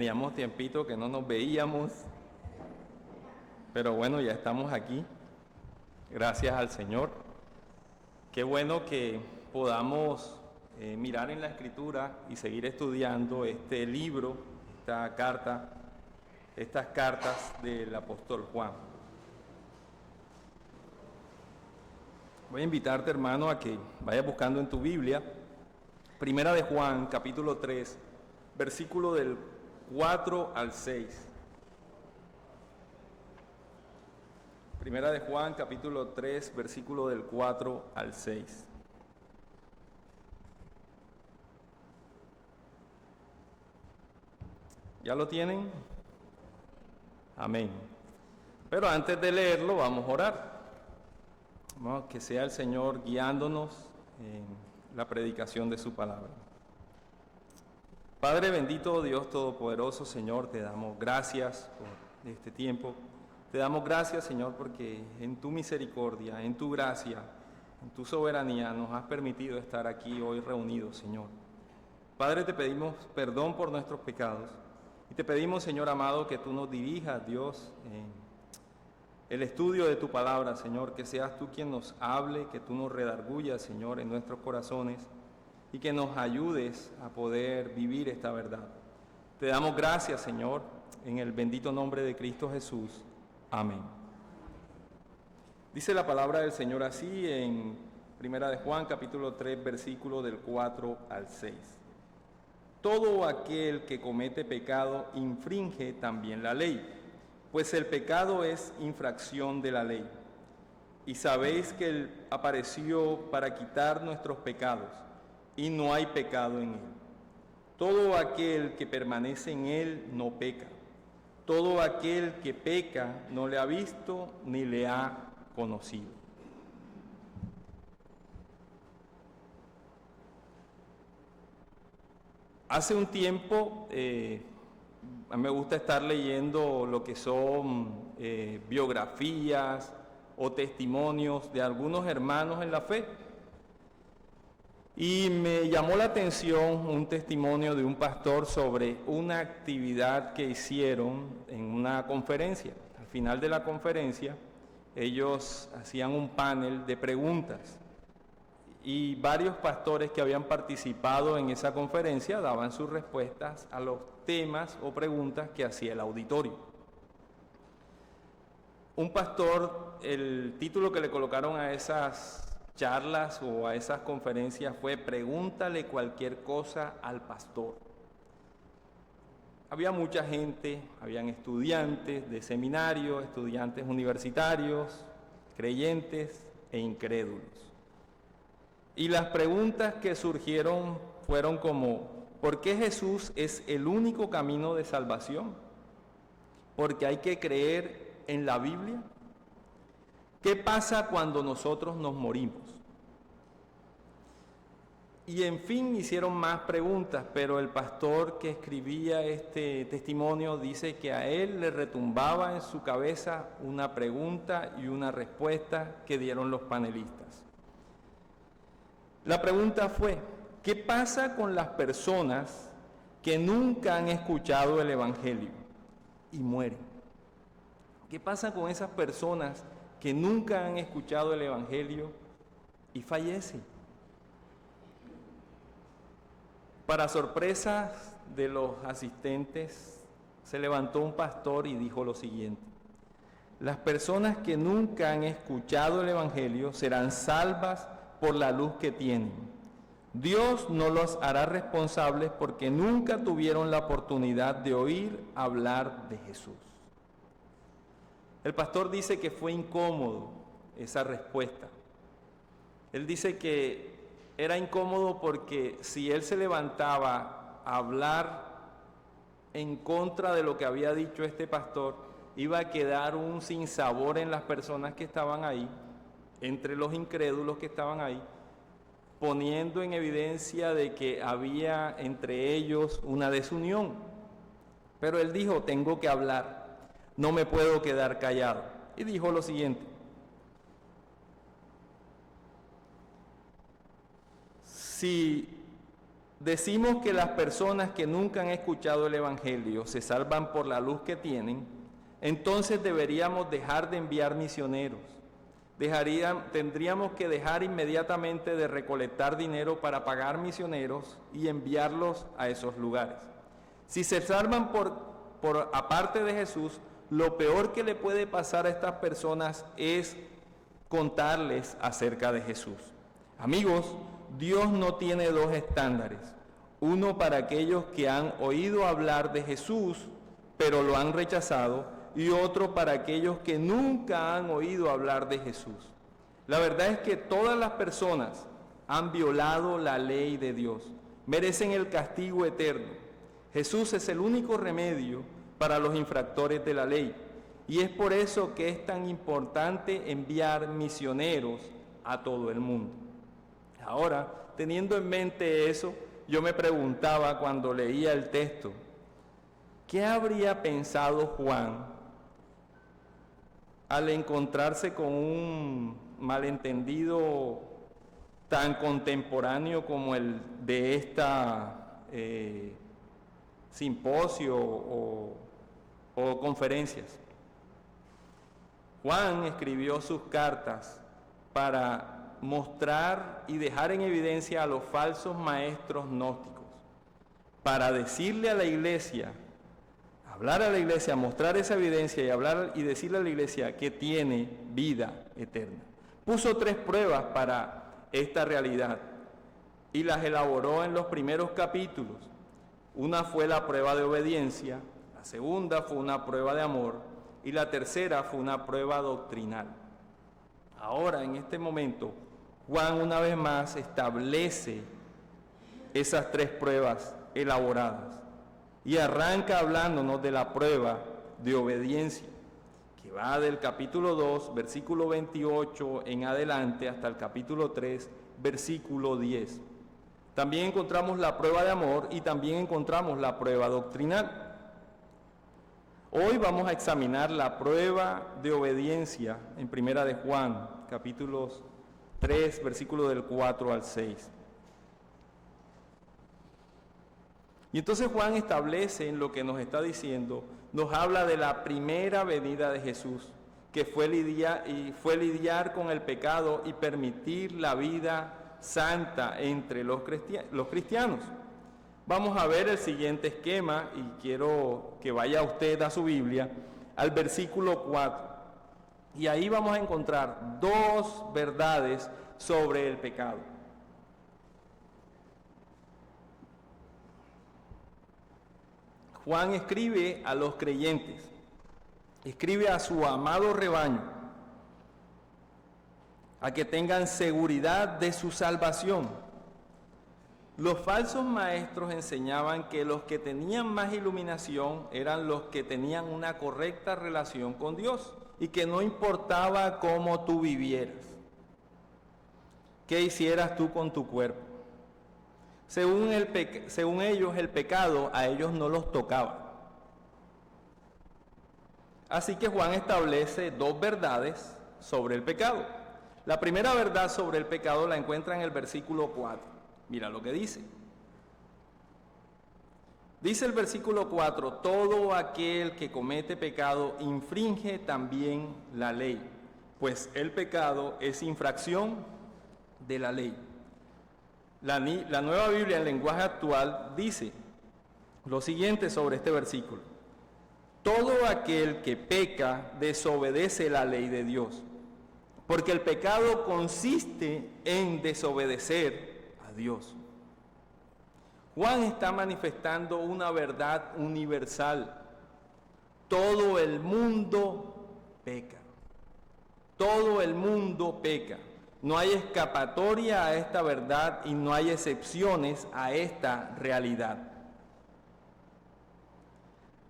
Teníamos tiempito que no nos veíamos, pero bueno, ya estamos aquí. Gracias al Señor. Qué bueno que podamos mirar en la Escritura y seguir estudiando este libro, estas cartas del apóstol Juan. Voy a invitarte, hermano, a que vayas buscando en tu Biblia, Primera de Juan, capítulo 3, versículo del 4 al 6. Primera de Juan, capítulo 3, versículo del 4 al 6. ¿Ya lo tienen? Amén. Pero antes de leerlo, vamos a orar. Vamos, que sea el Señor guiándonos en la predicación de su palabra. Padre bendito, Dios todopoderoso, Señor, te damos gracias por este tiempo. Te damos gracias, Señor, porque en tu misericordia, en tu gracia, en tu soberanía nos has permitido estar aquí hoy reunidos, Señor. Padre, te pedimos perdón por nuestros pecados y te pedimos, Señor amado, que tú nos dirijas, Dios, en el estudio de tu palabra, Señor, que seas tú quien nos hable, que tú nos redarguyas, Señor, en nuestros corazones y que nos ayudes a poder vivir esta verdad. Te damos gracias, Señor, en el bendito nombre de Cristo Jesús. Amén. Dice la palabra del Señor así en Primera de Juan, capítulo 3, versículo del 4 al 6. Todo aquel que comete pecado infringe también la ley, pues el pecado es infracción de la ley. Y sabéis que Él apareció para quitar nuestros pecados, y no hay pecado en Él. Todo aquel que permanece en Él no peca. Todo aquel que peca no le ha visto ni le ha conocido. Hace un tiempo a mí me gusta estar leyendo lo que son biografías o testimonios de algunos hermanos en la fe. Y me llamó la atención un testimonio de un pastor sobre una actividad que hicieron en una conferencia. Al final de la conferencia, ellos hacían un panel de preguntas y varios pastores que habían participado en esa conferencia daban sus respuestas a los temas o preguntas que hacía el auditorio. Un pastor, el título que le colocaron a esas charlas o a esas conferencias fue "Pregúntale cualquier cosa al pastor". Había mucha gente, habían estudiantes de seminario, estudiantes universitarios, creyentes e incrédulos. Y las preguntas que surgieron fueron como: ¿por qué Jesús es el único camino de salvación? ¿Porque hay que creer en la Biblia? ¿Qué pasa cuando nosotros nos morimos? Y en fin, hicieron más preguntas, pero el pastor que escribía este testimonio dice que a él le retumbaba en su cabeza una pregunta y una respuesta que dieron los panelistas. La pregunta fue: ¿qué pasa con las personas que nunca han escuchado el Evangelio y mueren? ¿Qué pasa con esas personas que nunca han escuchado el Evangelio y fallecen? Para sorpresa de los asistentes, se levantó un pastor y dijo lo siguiente: las personas que nunca han escuchado el Evangelio serán salvas por la luz que tienen. Dios no los hará responsables porque nunca tuvieron la oportunidad de oír hablar de Jesús. El pastor dice que fue incómodo esa respuesta. Él dice que era incómodo porque si él se levantaba a hablar en contra de lo que había dicho este pastor, iba a quedar un sinsabor en las personas que estaban ahí, entre los incrédulos que estaban ahí, poniendo en evidencia de que había entre ellos una desunión. Pero él dijo: tengo que hablar, no me puedo quedar callado. Y dijo lo siguiente: si decimos que las personas que nunca han escuchado el Evangelio se salvan por la luz que tienen, entonces deberíamos dejar de enviar misioneros. Tendríamos que dejar inmediatamente de recolectar dinero para pagar misioneros y enviarlos a esos lugares. Si se salvan por aparte de Jesús, lo peor que le puede pasar a estas personas es contarles acerca de Jesús. Amigos, Dios no tiene dos estándares, uno para aquellos que han oído hablar de Jesús, pero lo han rechazado, y otro para aquellos que nunca han oído hablar de Jesús. La verdad es que todas las personas han violado la ley de Dios, merecen el castigo eterno. Jesús es el único remedio para los infractores de la ley, y es por eso que es tan importante enviar misioneros a todo el mundo. Ahora, teniendo en mente eso, yo me preguntaba cuando leía el texto, ¿qué habría pensado Juan al encontrarse con un malentendido tan contemporáneo como el de esta simposio o conferencias? Juan escribió sus cartas para mostrar y dejar en evidencia a los falsos maestros gnósticos, para decirle a la iglesia, hablar a la iglesia, mostrar esa evidencia y hablar y decirle a la iglesia que tiene vida eterna. Puso 3 pruebas para esta realidad y las elaboró en los primeros capítulos. Una fue la prueba de obediencia, la segunda fue una prueba de amor y la tercera fue una prueba doctrinal. Ahora, en este momento, Juan una vez más establece esas 3 pruebas elaboradas y arranca hablándonos de la prueba de obediencia, que va del capítulo 2, versículo 28 en adelante hasta el capítulo 3, versículo 10. También encontramos la prueba de amor y también encontramos la prueba doctrinal. Hoy vamos a examinar la prueba de obediencia en Primera de Juan, capítulos 3, versículos del 4 al 6. Y entonces Juan establece en lo que nos está diciendo, nos habla de la primera venida de Jesús, que fue lidiar con el pecado y permitir la vida santa entre los cristianos. Vamos a ver el siguiente esquema y quiero que vaya usted a su Biblia al versículo 4. Y ahí vamos a encontrar 2 verdades sobre el pecado. Juan escribe a los creyentes, escribe a su amado rebaño, a que tengan seguridad de su salvación. Los falsos maestros enseñaban que los que tenían más iluminación eran los que tenían una correcta relación con Dios y que no importaba cómo tú vivieras, qué hicieras tú con tu cuerpo. Según ellos, el pecado a ellos no los tocaba. Así que Juan establece 2 verdades sobre el pecado. La primera verdad sobre el pecado la encuentra en el versículo 4. Mira lo que dice. Dice el versículo 4, todo aquel que comete pecado infringe también la ley, pues el pecado es infracción de la ley. La Nueva Biblia en lenguaje actual dice lo siguiente sobre este versículo. Todo aquel que peca desobedece la ley de Dios, porque el pecado consiste en desobedecer a Dios. Juan está manifestando una verdad universal. Todo el mundo peca. Todo el mundo peca. No hay escapatoria a esta verdad y no hay excepciones a esta realidad.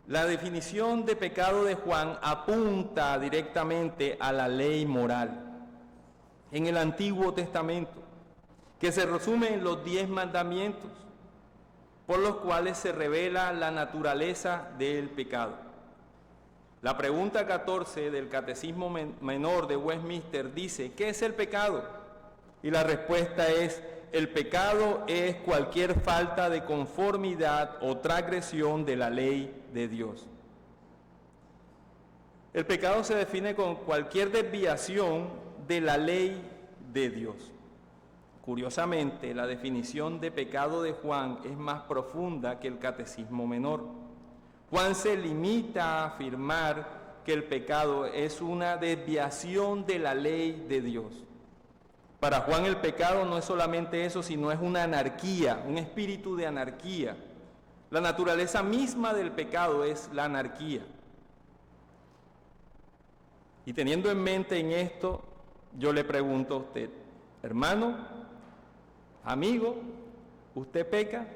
La definición de pecado de Juan apunta directamente a la ley moral en el Antiguo Testamento, que se resume en los 10 mandamientos, por los cuales se revela la naturaleza del pecado. La pregunta 14 del Catecismo Menor de Westminster dice, ¿qué es el pecado? Y la respuesta es, el pecado es cualquier falta de conformidad o transgresión de la ley de Dios. El pecado se define con cualquier desviación de la ley de Dios. Curiosamente, la definición de pecado de Juan es más profunda que el Catecismo Menor. Juan se limita a afirmar que el pecado es una desviación de la ley de Dios. Para Juan el pecado no es solamente eso, sino es una anarquía, un espíritu de anarquía. La naturaleza misma del pecado es la anarquía. Y teniendo en mente en esto, yo le pregunto a usted, hermano, amigo, ¿usted peca?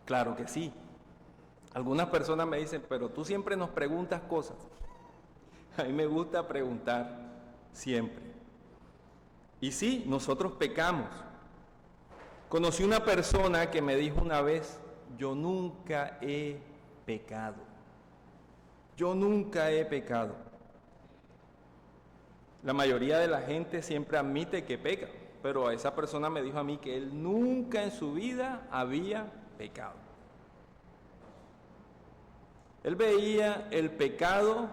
Claro que sí. Algunas personas me dicen, pero tú siempre nos preguntas cosas. A mí me gusta preguntar siempre. Y sí, nosotros pecamos. Conocí una persona que me dijo una vez, yo nunca he pecado. Yo nunca he pecado. La mayoría de la gente siempre admite que peca, pero esa persona me dijo a mí que él nunca en su vida había pecado. Él veía el pecado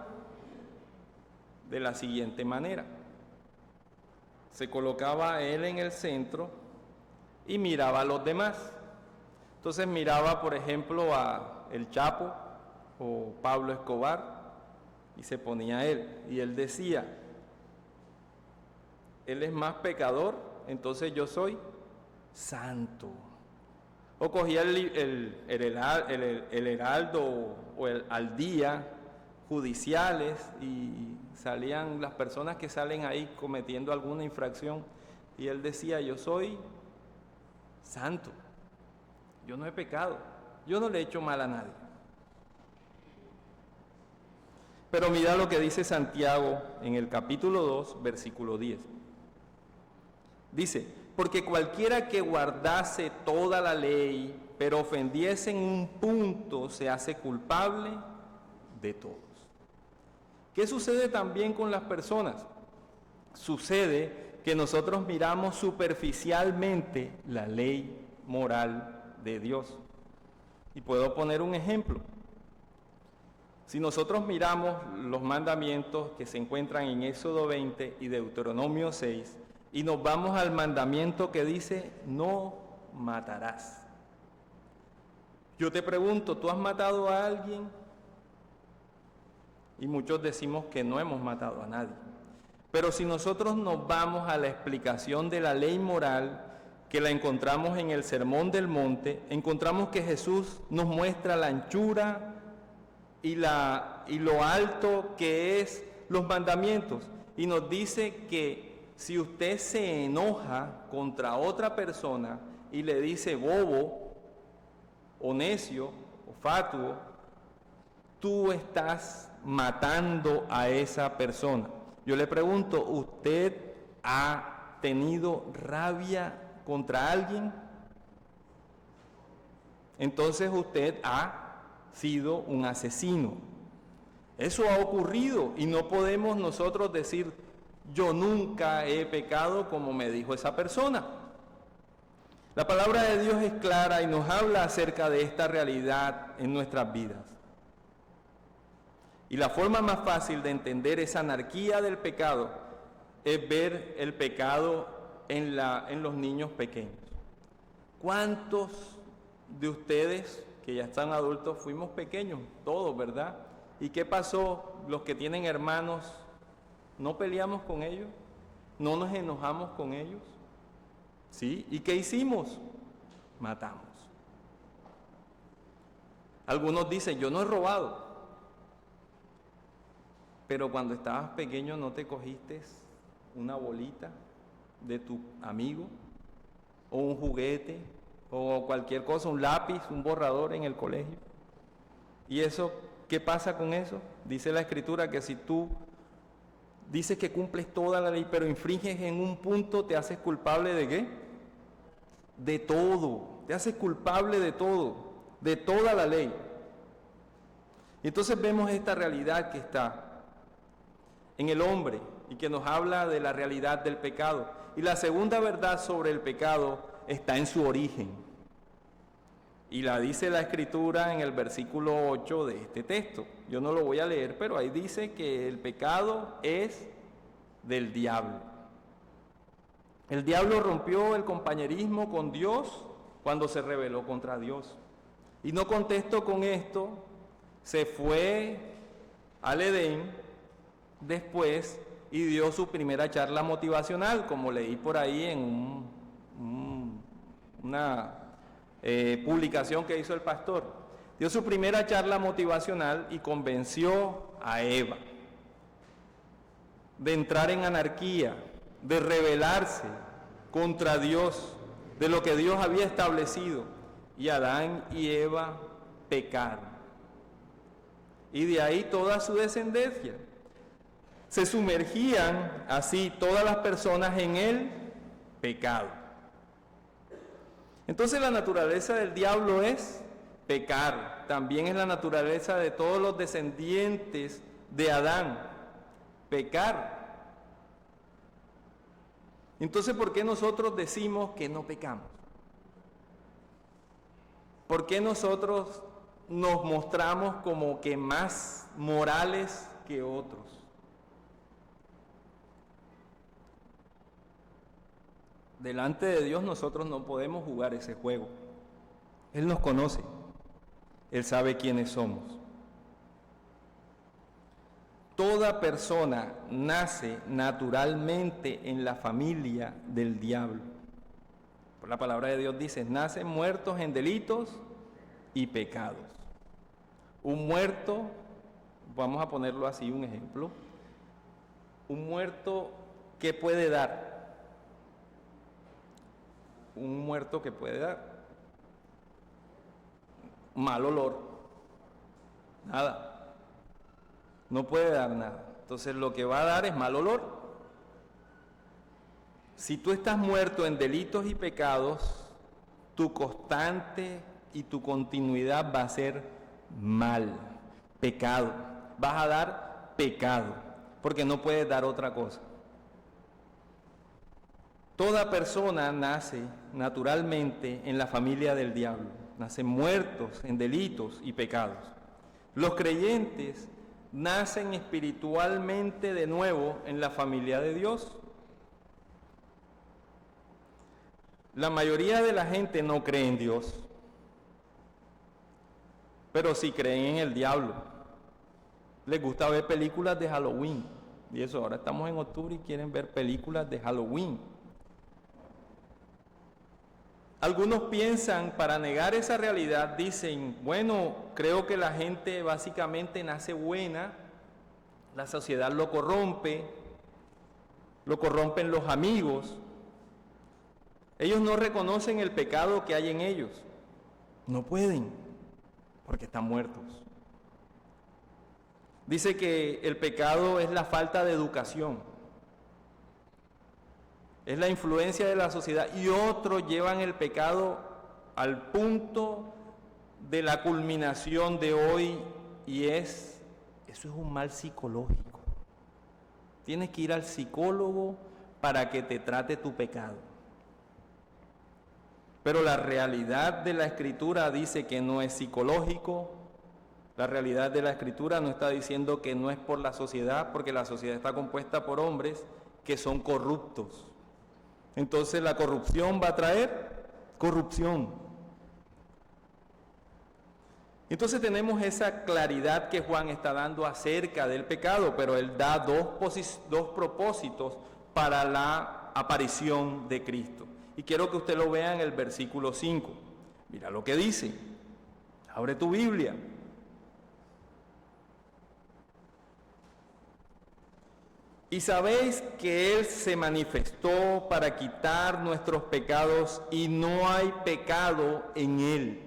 de la siguiente manera. Se colocaba él en el centro y miraba a los demás. Entonces miraba, por ejemplo, a el Chapo o Pablo Escobar y se ponía él. Y él decía, él es más pecador, entonces yo soy santo. O cogía el Heraldo o el Al Día, judiciales, y salían las personas que salen ahí cometiendo alguna infracción, y él decía, yo soy santo, yo no he pecado, yo no le he hecho mal a nadie. Pero mira lo que dice Santiago en el capítulo 2, versículo 10. Dice, porque cualquiera que guardase toda la ley, pero ofendiese en un punto, se hace culpable de todos. ¿Qué sucede también con las personas? Sucede que nosotros miramos superficialmente la ley moral de Dios. Y puedo poner un ejemplo. Si nosotros miramos los mandamientos que se encuentran en Éxodo 20 y Deuteronomio 6, y nos vamos al mandamiento que dice, no matarás. Yo te pregunto, ¿tú has matado a alguien? Y muchos decimos que no hemos matado a nadie. Pero si nosotros nos vamos a la explicación de la ley moral, que la encontramos en el Sermón del Monte, encontramos que Jesús nos muestra la anchura y lo alto que es los mandamientos. Y nos dice que si usted se enoja contra otra persona y le dice bobo, o necio, o fatuo, tú estás matando a esa persona. Yo le pregunto, ¿usted ha tenido rabia contra alguien? Entonces usted ha sido un asesino. Eso ha ocurrido y no podemos nosotros decir, yo nunca he pecado como me dijo esa persona. La palabra de Dios es clara y nos habla acerca de esta realidad en nuestras vidas. Y la forma más fácil de entender esa anarquía del pecado es ver el pecado en los niños pequeños. ¿Cuántos de ustedes que ya están adultos fuimos pequeños? Todos, ¿verdad? ¿Y qué pasó? Los que tienen hermanos, ¿no peleamos con ellos? ¿No nos enojamos con ellos? ¿Sí? ¿Y qué hicimos? Matamos. Algunos dicen, yo no he robado. Pero cuando estabas pequeño, ¿no te cogiste una bolita de tu amigo? ¿O un juguete? ¿O cualquier cosa, un lápiz, un borrador en el colegio? ¿Y eso, qué pasa con eso? Dice la Escritura que si tú dices que cumples toda la ley, pero infringes en un punto, te haces culpable ¿de qué? De todo. Te haces culpable de todo, de toda la ley. Y entonces vemos esta realidad que está. en el hombre y que nos habla de la realidad del pecado. Y la segunda verdad sobre el pecado está en su origen. Y la dice la Escritura en el versículo 8 de este texto. Yo no lo voy a leer, pero ahí dice que el pecado es del diablo. El diablo rompió el compañerismo con Dios cuando se rebeló contra Dios. Y no contestó con esto, se fue al Edén después y dio su primera charla motivacional, como leí por ahí en una publicación que hizo el pastor. Dio su primera charla motivacional y convenció a Eva de entrar en anarquía, de rebelarse contra Dios, de lo que Dios había establecido. Y Adán y Eva pecaron. Y de ahí toda su descendencia. Se sumergían así todas las personas en el pecado. Entonces la naturaleza del diablo es pecar. También es la naturaleza de todos los descendientes de Adán, pecar. Entonces, ¿por qué nosotros decimos que no pecamos? ¿Por qué nosotros nos mostramos como que más morales que otros? Delante de Dios nosotros no podemos jugar ese juego. Él nos conoce. Él sabe quiénes somos. Toda persona nace naturalmente en la familia del diablo. Por la palabra de Dios dice, nacen muertos en delitos y pecados. Un muerto, vamos a ponerlo así, un ejemplo, un muerto, ¿qué puede dar? Un muerto que puede dar mal olor, nada. No puede dar nada. Entonces lo que va a dar es mal olor. Si tú estás muerto en delitos y pecados, tu constante y tu continuidad va a ser mal, pecado. Vas a dar pecado, porque no puedes dar otra cosa. Toda persona nace naturalmente en la familia del diablo. Nacen muertos en delitos y pecados. Los creyentes nacen espiritualmente de nuevo en la familia de Dios. La mayoría de la gente no cree en Dios, pero sí creen en el diablo. Les gusta ver películas de Halloween, y eso, ahora estamos en octubre y quieren ver películas de Halloween. Algunos piensan, para negar esa realidad, dicen, bueno, creo que la gente básicamente nace buena, la sociedad lo corrompen los amigos. Ellos no reconocen el pecado que hay en ellos. No pueden, porque están muertos. Dice que el pecado es la falta de educación. Es la influencia de la sociedad y otros llevan el pecado al punto de la culminación de hoy y eso es un mal psicológico. Tienes que ir al psicólogo para que te trate tu pecado. Pero la realidad de la Escritura dice que no es psicológico. La realidad de la Escritura no está diciendo que no es por la sociedad, porque la sociedad está compuesta por hombres que son corruptos. Entonces la corrupción va a traer corrupción. Entonces tenemos esa claridad que Juan está dando acerca del pecado, pero él da dos propósitos para la aparición de Cristo. Y quiero que usted lo vea en el versículo 5. Mira lo que dice. Abre tu Biblia. Y sabéis que Él se manifestó para quitar nuestros pecados y no hay pecado en Él.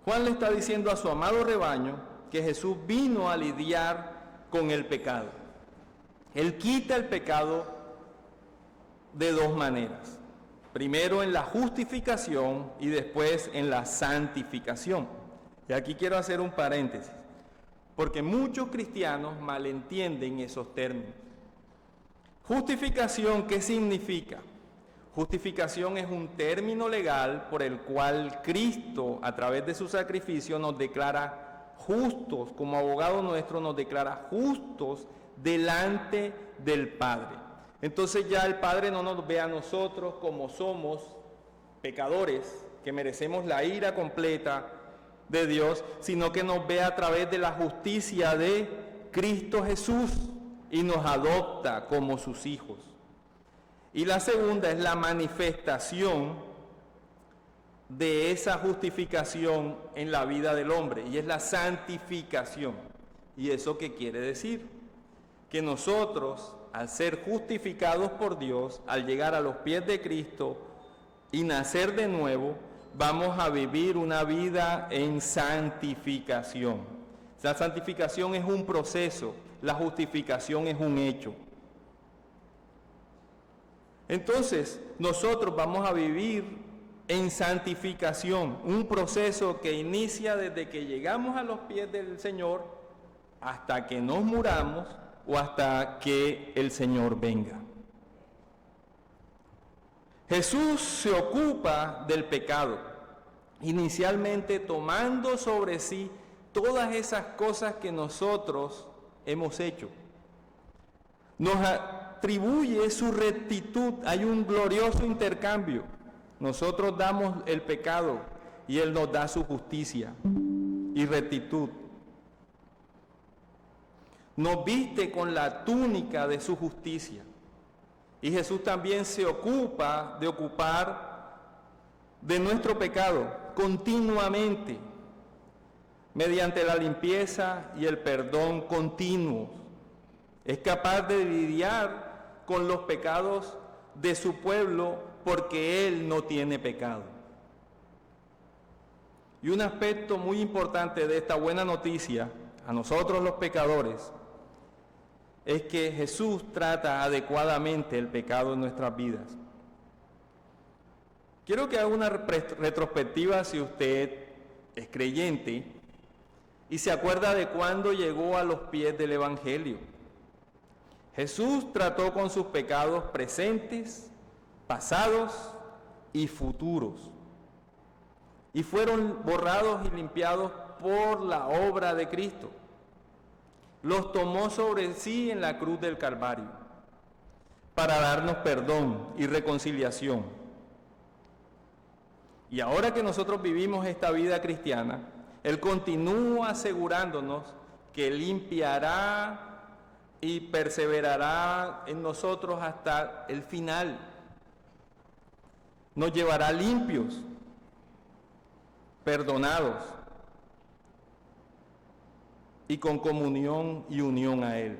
Juan le está diciendo a su amado rebaño que Jesús vino a lidiar con el pecado. Él quita el pecado de dos maneras. Primero en la justificación y después en la santificación. Y aquí quiero hacer un paréntesis. porque muchos cristianos malentienden esos términos. Justificación, ¿qué significa? Justificación es un término legal por el cual Cristo, a través de su sacrificio, nos declara justos, como abogado nuestro nos declara justos delante del Padre. Entonces ya el Padre no nos ve a nosotros como somos pecadores, que merecemos la ira completa de Dios, sino que nos ve a través de la justicia de Cristo Jesús y nos adopta como sus hijos. Y la segunda es la manifestación de esa justificación en la vida del hombre, y es la santificación. ¿Y eso qué quiere decir? Que nosotros, al ser justificados por Dios, al llegar a los pies de Cristo y nacer de nuevo, vamos a vivir una vida en santificación. La santificación es un proceso, la justificación es un hecho. Entonces, nosotros vamos a vivir en santificación, un proceso que inicia desde que llegamos a los pies del Señor hasta que nos muramos o hasta que el Señor venga. Jesús se ocupa del pecado, inicialmente tomando sobre sí todas esas cosas que nosotros hemos hecho. Nos atribuye su rectitud, hay un glorioso intercambio. Nosotros damos el pecado y Él nos da su justicia y rectitud. Nos viste con la túnica de su justicia. Y Jesús también se ocupa de nuestro pecado continuamente, mediante la limpieza y el perdón continuos. Es capaz de lidiar con los pecados de su pueblo porque Él no tiene pecado. Y un aspecto muy importante de esta buena noticia, a nosotros los pecadores, es que Jesús trata adecuadamente el pecado en nuestras vidas. Quiero que haga una retrospectiva si usted es creyente y se acuerda de cuándo llegó a los pies del Evangelio. Jesús trató con sus pecados presentes, pasados y futuros, y fueron borrados y limpiados por la obra de Cristo. Los tomó sobre sí en la cruz del Calvario para darnos perdón y reconciliación. Y ahora que nosotros vivimos esta vida cristiana, Él continúa asegurándonos que limpiará y perseverará en nosotros hasta el final. Nos llevará limpios, perdonados y con comunión y unión a Él.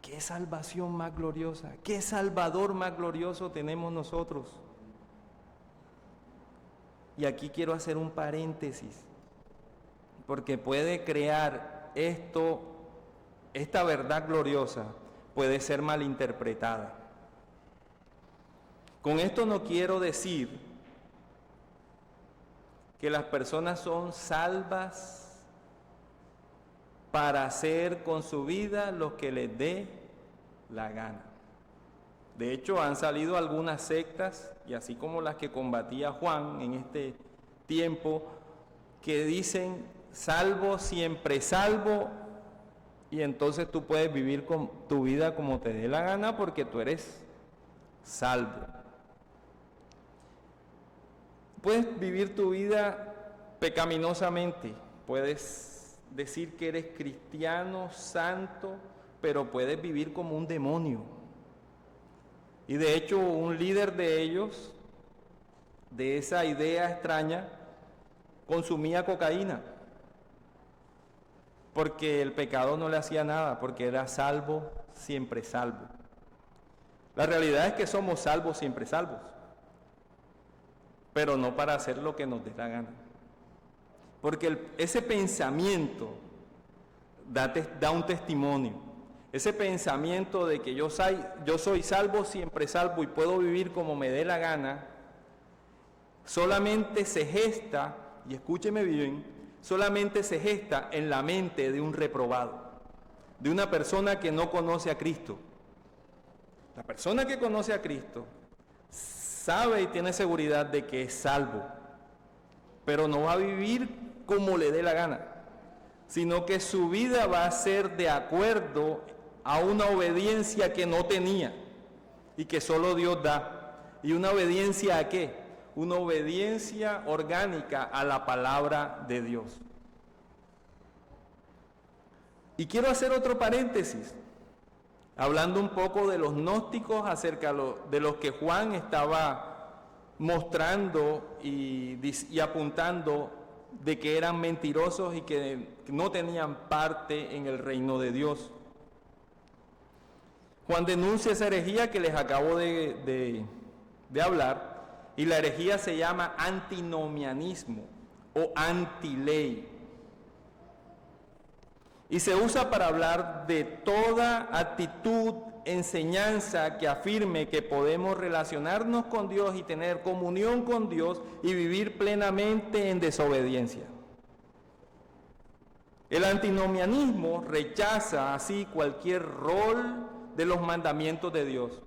¿Qué salvación más gloriosa? ¿Qué Salvador más glorioso tenemos nosotros? Y aquí quiero hacer un paréntesis, porque puede crear esta verdad gloriosa, puede ser malinterpretada. Con esto no quiero decir que las personas son salvas para hacer con su vida lo que les dé la gana. De hecho, han salido algunas sectas, y así como las que combatía Juan en este tiempo, que dicen salvo, siempre salvo, y entonces tú puedes vivir con tu vida como te dé la gana porque tú eres salvo. Puedes vivir tu vida pecaminosamente, puedes decir que eres cristiano, santo, pero puedes vivir como un demonio. Y de hecho, un líder de ellos, de esa idea extraña, consumía cocaína, porque el pecado no le hacía nada, porque era salvo, siempre salvo. La realidad es que somos salvos, siempre salvos, pero no para hacer lo que nos dé la gana. Porque ese pensamiento da un testimonio. Ese pensamiento de que yo soy salvo, siempre salvo y puedo vivir como me dé la gana, solamente se gesta, y escúcheme bien, solamente se gesta en la mente de un reprobado, de una persona que no conoce a Cristo. La persona que conoce a Cristo sabe y tiene seguridad de que es salvo, pero no va a vivir como le dé la gana, sino que su vida va a ser de acuerdo a una obediencia que no tenía y que solo Dios da. ¿Y una obediencia a qué? Una obediencia orgánica a la palabra de Dios. Y quiero hacer otro paréntesis, hablando un poco de los gnósticos acerca de los que Juan estaba mostrando y apuntando de que eran mentirosos y que no tenían parte en el reino de Dios. Juan denuncia esa herejía que les acabo de hablar, y la herejía se llama antinomianismo o antiley. Y se usa para hablar de toda actitud, enseñanza que afirme que podemos relacionarnos con Dios y tener comunión con Dios y vivir plenamente en desobediencia. El antinomianismo rechaza así cualquier rol de los mandamientos de Dios.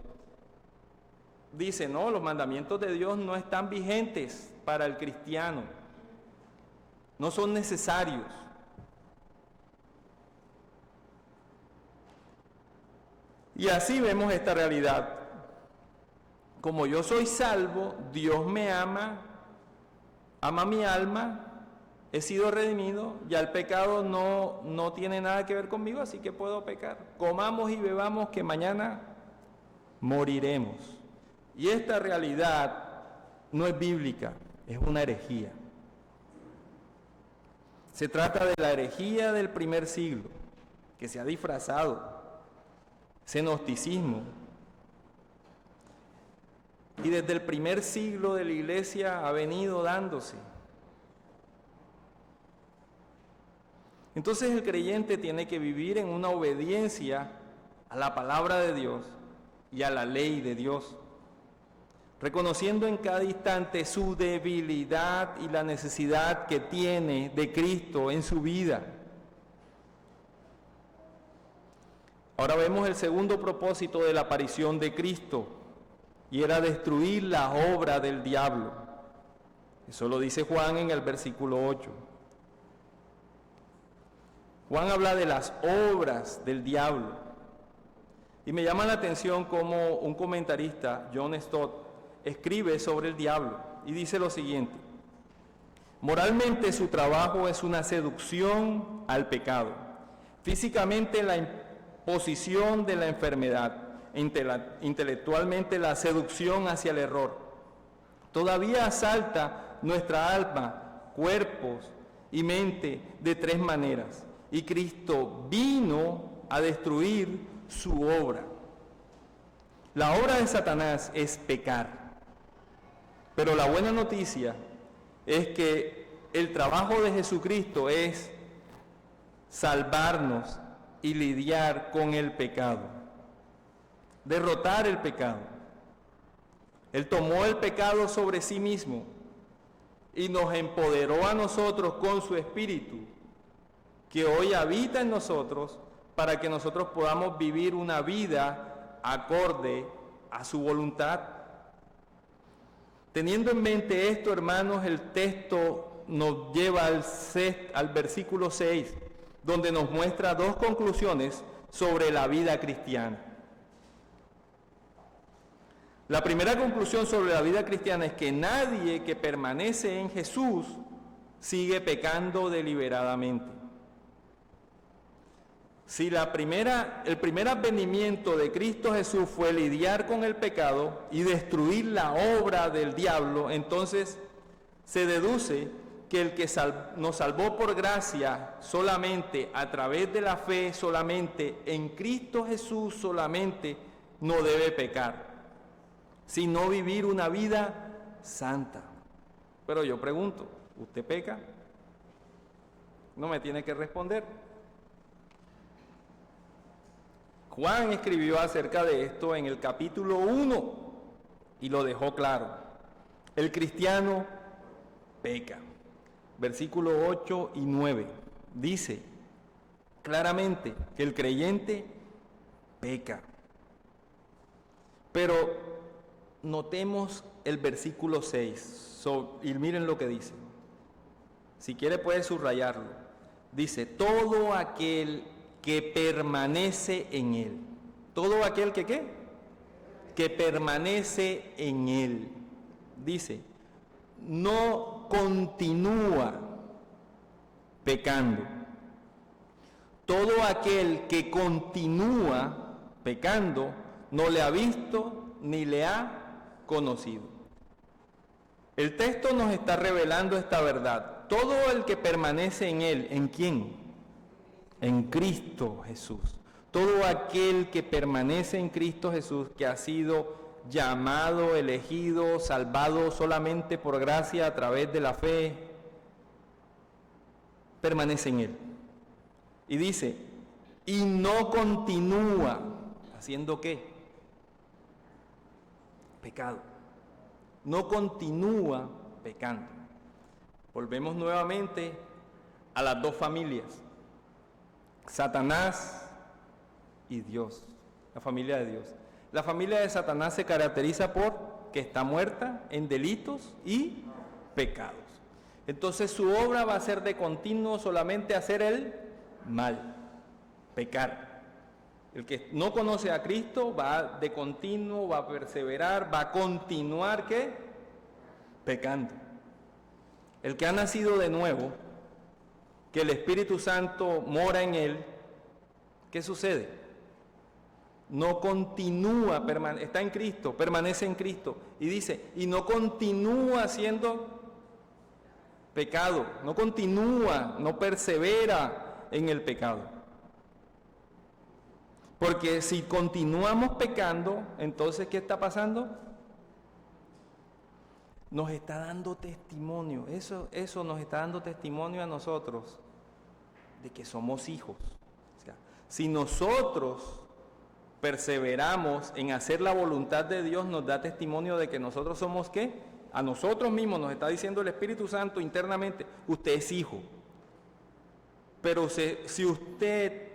Dice, no, los mandamientos de Dios no están vigentes para el cristiano, no son necesarios. Y así vemos esta realidad. Como yo soy salvo, Dios me ama, ama mi alma, he sido redimido, ya el pecado no tiene nada que ver conmigo, así que puedo pecar. Comamos y bebamos que mañana moriremos. Y esta realidad no es bíblica, es una herejía. Se trata de la herejía del primer siglo, que se ha disfrazado, ese gnosticismo. Y desde el primer siglo de la iglesia ha venido dándose. Entonces el creyente tiene que vivir en una obediencia a la palabra de Dios y a la ley de Dios, reconociendo en cada instante su debilidad y la necesidad que tiene de Cristo en su vida. Ahora vemos el segundo propósito de la aparición de Cristo, y era destruir la obra del diablo. Eso lo dice Juan en el versículo 8. Juan habla de las obras del diablo. Y me llama la atención como un comentarista, John Stott, escribe sobre el diablo y dice lo siguiente: moralmente su trabajo es una seducción al pecado, físicamente la imposición de la enfermedad, intelectualmente la seducción hacia el error. Todavía asalta nuestra alma, cuerpos y mente de tres maneras, y Cristo vino a destruir su obra. La obra de Satanás es pecar. Pero la buena noticia es que el trabajo de Jesucristo es salvarnos y lidiar con el pecado, derrotar el pecado. Él tomó el pecado sobre sí mismo y nos empoderó a nosotros con su Espíritu, que hoy habita en nosotros, para que nosotros podamos vivir una vida acorde a su voluntad. Teniendo en mente esto, hermanos, el texto nos lleva al versículo 6, donde nos muestra dos conclusiones sobre la vida cristiana. La primera conclusión sobre la vida cristiana es que nadie que permanece en Jesús sigue pecando deliberadamente. Si el primer advenimiento de Cristo Jesús fue lidiar con el pecado y destruir la obra del diablo, entonces se deduce que el que nos salvó por gracia solamente, a través de la fe solamente, en Cristo Jesús solamente, no debe pecar, sino vivir una vida santa. Pero yo pregunto, ¿usted peca? No me tiene que responder. Juan escribió acerca de esto en el capítulo 1 y lo dejó claro. El cristiano peca. versículos 8 y 9. Dice claramente que el creyente peca. Pero notemos el versículo 6, y miren lo que dice. Si quiere puede subrayarlo. Dice, todo aquel que permanece en él. Todo aquel que ¿qué? Que permanece en él. Dice, no continúa pecando. Todo aquel que continúa pecando no le ha visto ni le ha conocido. El texto nos está revelando esta verdad. Todo el que permanece en él, ¿en quién? En Cristo Jesús. Todo aquel que permanece en Cristo Jesús, que ha sido llamado, elegido, salvado solamente por gracia a través de la fe, permanece en él. Y dice, y no continúa haciendo ¿qué? Pecado. No continúa pecando. Volvemos nuevamente a las dos familias, Satanás y Dios, la familia de Dios. La familia de Satanás se caracteriza por que está muerta en delitos y pecados. Entonces su obra va a ser de continuo solamente hacer el mal, pecar. El que no conoce a Cristo va de continuo, va a perseverar, va a continuar ¿qué? Pecando. El que ha nacido de nuevo, que el Espíritu Santo mora en él, ¿qué sucede? No continúa, está en Cristo, permanece en Cristo. Y dice, y no continúa haciendo pecado, no continúa, no persevera en el pecado. Porque si continuamos pecando, entonces ¿qué está pasando? Nos está dando testimonio, eso nos está dando testimonio a nosotros de que somos hijos. O sea, si nosotros perseveramos en hacer la voluntad de Dios, nos da testimonio de que nosotros somos ¿qué? A nosotros mismos nos está diciendo el Espíritu Santo internamente, usted es hijo. Pero si usted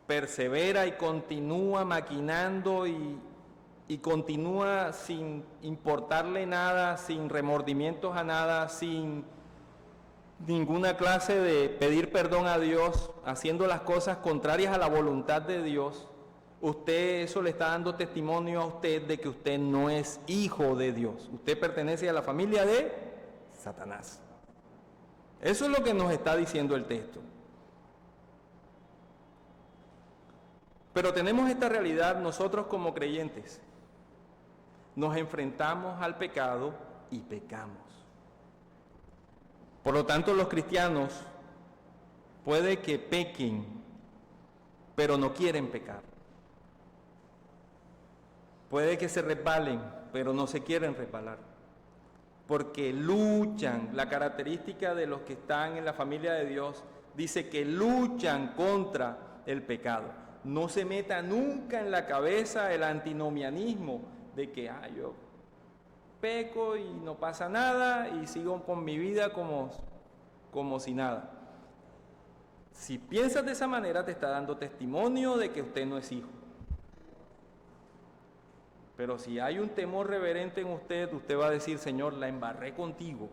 persevera y continúa maquinando y continúa sin importarle nada, sin remordimientos a nada, sin ninguna clase de pedir perdón a Dios, haciendo las cosas contrarias a la voluntad de Dios, eso le está dando testimonio a usted de que usted no es hijo de Dios. Usted pertenece a la familia de Satanás. Eso es lo que nos está diciendo el texto. Pero tenemos esta realidad nosotros como creyentes. Nos enfrentamos al pecado y pecamos. Por lo tanto, los cristianos puede que pequen, pero no quieren pecar. Puede que se resbalen, pero no se quieren resbalar. Porque luchan, la característica de los que están en la familia de Dios dice que luchan contra el pecado. No se meta nunca en la cabeza el antinomianismo de que yo peco y no pasa nada y sigo con mi vida como si nada. Si piensas de esa manera, te está dando testimonio de que usted no es hijo. Pero si hay un temor reverente en usted, usted va a decir, Señor, la embarré contigo,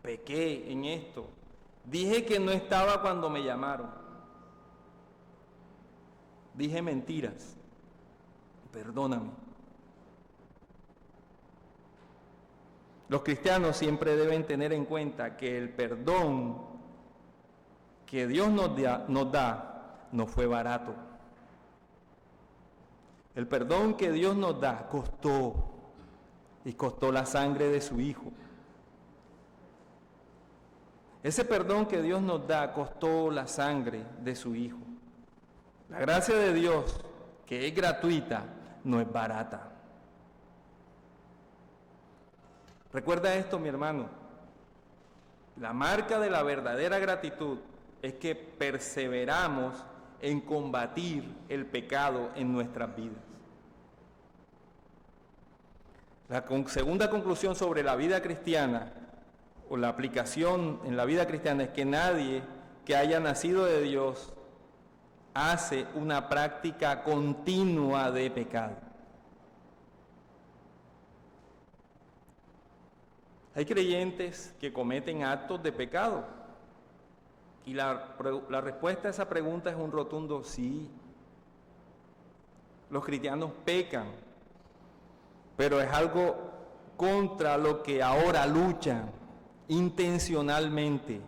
pequé en esto, dije que no estaba cuando me llamaron, dije mentiras, perdóname. Los cristianos siempre deben tener en cuenta que el perdón que Dios nos da no fue barato. El perdón que Dios nos da costó, y costó la sangre de su Hijo. Ese perdón que Dios nos da costó la sangre de su Hijo. La gracia de Dios, que es gratuita, no es barata. Recuerda esto, mi hermano. La marca de la verdadera gratitud es que perseveramos en combatir el pecado en nuestras vidas. La segunda conclusión sobre la vida cristiana, o la aplicación en la vida cristiana es que nadie que haya nacido de Dios hace una práctica continua de pecado. Hay creyentes que cometen actos de pecado y la respuesta a esa pregunta es un rotundo sí. Los cristianos pecan, pero es algo contra lo que ahora luchan intencionalmente.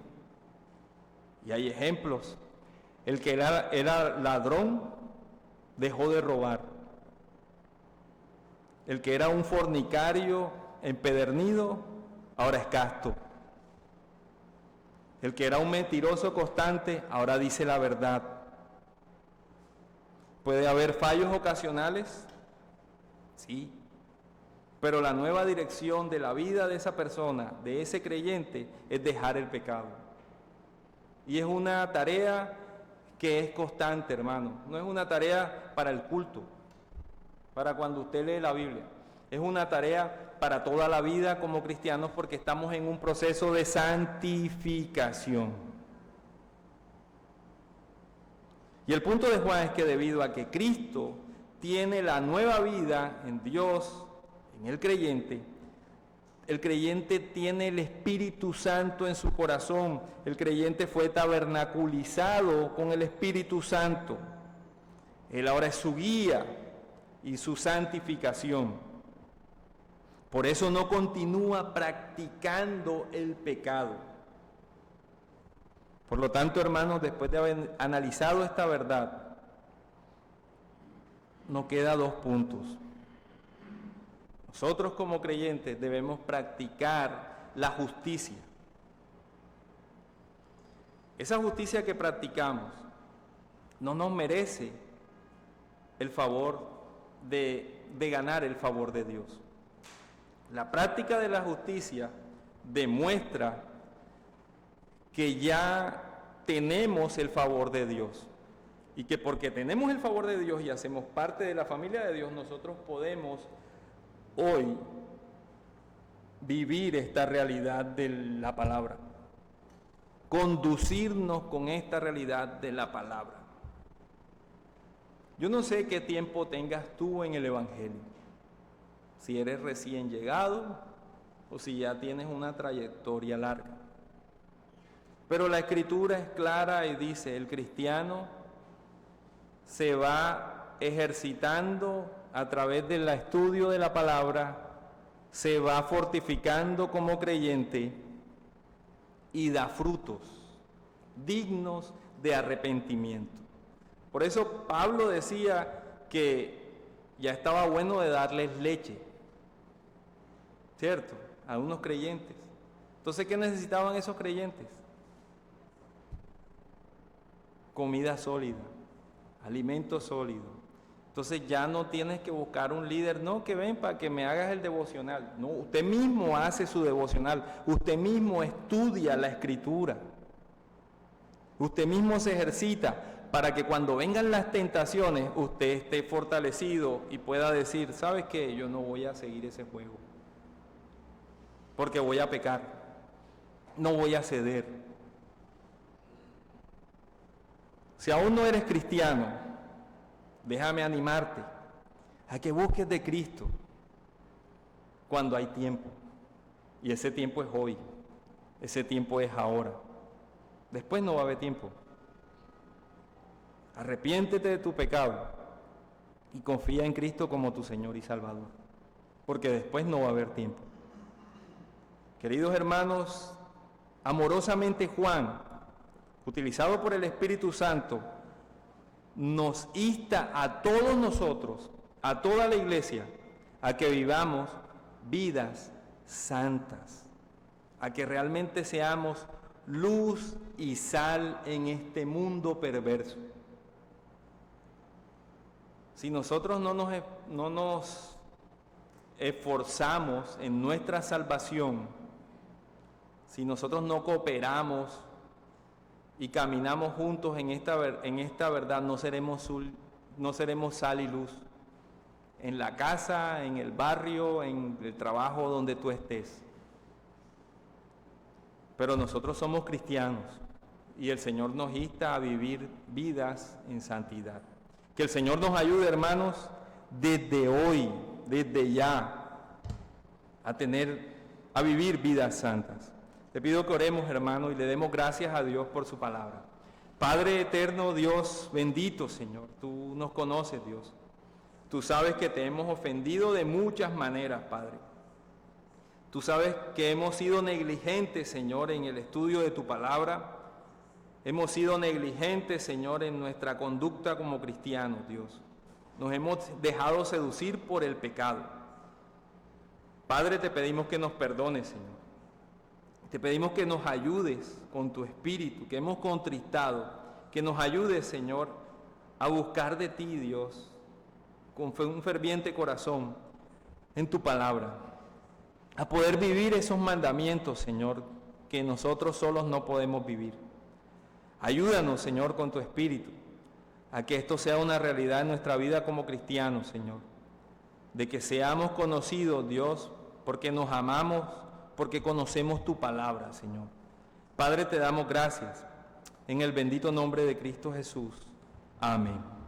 Y hay ejemplos. El que era ladrón dejó de robar. El que era un fornicario empedernido ahora es casto. El que era un mentiroso constante ahora dice la verdad. ¿Puede haber fallos ocasionales? Sí. Pero la nueva dirección de la vida de esa persona, de ese creyente, es dejar el pecado. Y es una tarea que es constante, hermano. No es una tarea para el culto, para cuando usted lee la Biblia. Es una tarea para toda la vida como cristianos porque estamos en un proceso de santificación. Y el punto de Juan es que debido a que Cristo tiene la nueva vida en Dios, en el creyente tiene el Espíritu Santo en su corazón. El creyente fue tabernaculizado con el Espíritu Santo. Él ahora es su guía y su santificación. Por eso no continúa practicando el pecado. Por lo tanto, hermanos, después de haber analizado esta verdad, nos queda 2 puntos. Nosotros como creyentes debemos practicar la justicia. Esa justicia que practicamos no nos merece el favor de ganar el favor de Dios. La práctica de la justicia demuestra que ya tenemos el favor de Dios y que porque tenemos el favor de Dios y hacemos parte de la familia de Dios, nosotros podemos hoy vivir esta realidad de la palabra, conducirnos con esta realidad de la palabra. Yo no sé qué tiempo tengas tú en el Evangelio, si eres recién llegado o si ya tienes una trayectoria larga. Pero la Escritura es clara y dice, el cristiano se va ejercitando a través del estudio de la palabra, se va fortificando como creyente y da frutos dignos de arrepentimiento. Por eso Pablo decía que ya estaba bueno de darles leche, ¿cierto? A unos creyentes. Entonces, ¿qué necesitaban esos creyentes? Comida sólida, alimento sólido. Entonces ya no tienes que buscar un líder, no, que ven para que me hagas el devocional. No, usted mismo hace su devocional, usted mismo estudia la Escritura. Usted mismo se ejercita para que cuando vengan las tentaciones usted esté fortalecido y pueda decir, ¿sabes qué? Yo no voy a seguir ese juego, porque voy a pecar, no voy a ceder. Si aún no eres cristiano, déjame animarte a que busques de Cristo cuando hay tiempo. Y ese tiempo es hoy, ese tiempo es ahora. Después no va a haber tiempo. Arrepiéntete de tu pecado y confía en Cristo como tu Señor y Salvador, porque después no va a haber tiempo. Queridos hermanos, amorosamente Juan, utilizado por el Espíritu Santo, nos insta a todos nosotros, a toda la iglesia, a que vivamos vidas santas, a que realmente seamos luz y sal en este mundo perverso. Si nosotros no nos esforzamos en nuestra salvación, si nosotros no cooperamos y caminamos juntos en esta verdad, no seremos sal y luz en la casa, en el barrio, en el trabajo donde tú estés. pero nosotros somos cristianos y el Señor nos insta a vivir vidas en santidad. Que el Señor nos ayude, hermanos, desde hoy, desde ya, a vivir vidas santas. Te pido que oremos, hermano, y le demos gracias a Dios por su palabra. Padre eterno, Dios bendito, Señor, tú nos conoces, Dios. Tú sabes que te hemos ofendido de muchas maneras, Padre. Tú sabes que hemos sido negligentes, Señor, en el estudio de tu palabra. Hemos sido negligentes, Señor, en nuestra conducta como cristianos, Dios. Nos hemos dejado seducir por el pecado. Padre, te pedimos que nos perdones, Señor. Te pedimos que nos ayudes con tu espíritu, que hemos contristado, que nos ayudes, Señor, a buscar de ti, Dios, con un ferviente corazón en tu palabra, a poder vivir esos mandamientos, Señor, que nosotros solos no podemos vivir. Ayúdanos, Señor, con tu espíritu, a que esto sea una realidad en nuestra vida como cristianos, Señor, de que seamos conocidos, Dios, porque nos amamos, porque conocemos tu palabra, Señor. Padre, te damos gracias, en el bendito nombre de Cristo Jesús. Amén.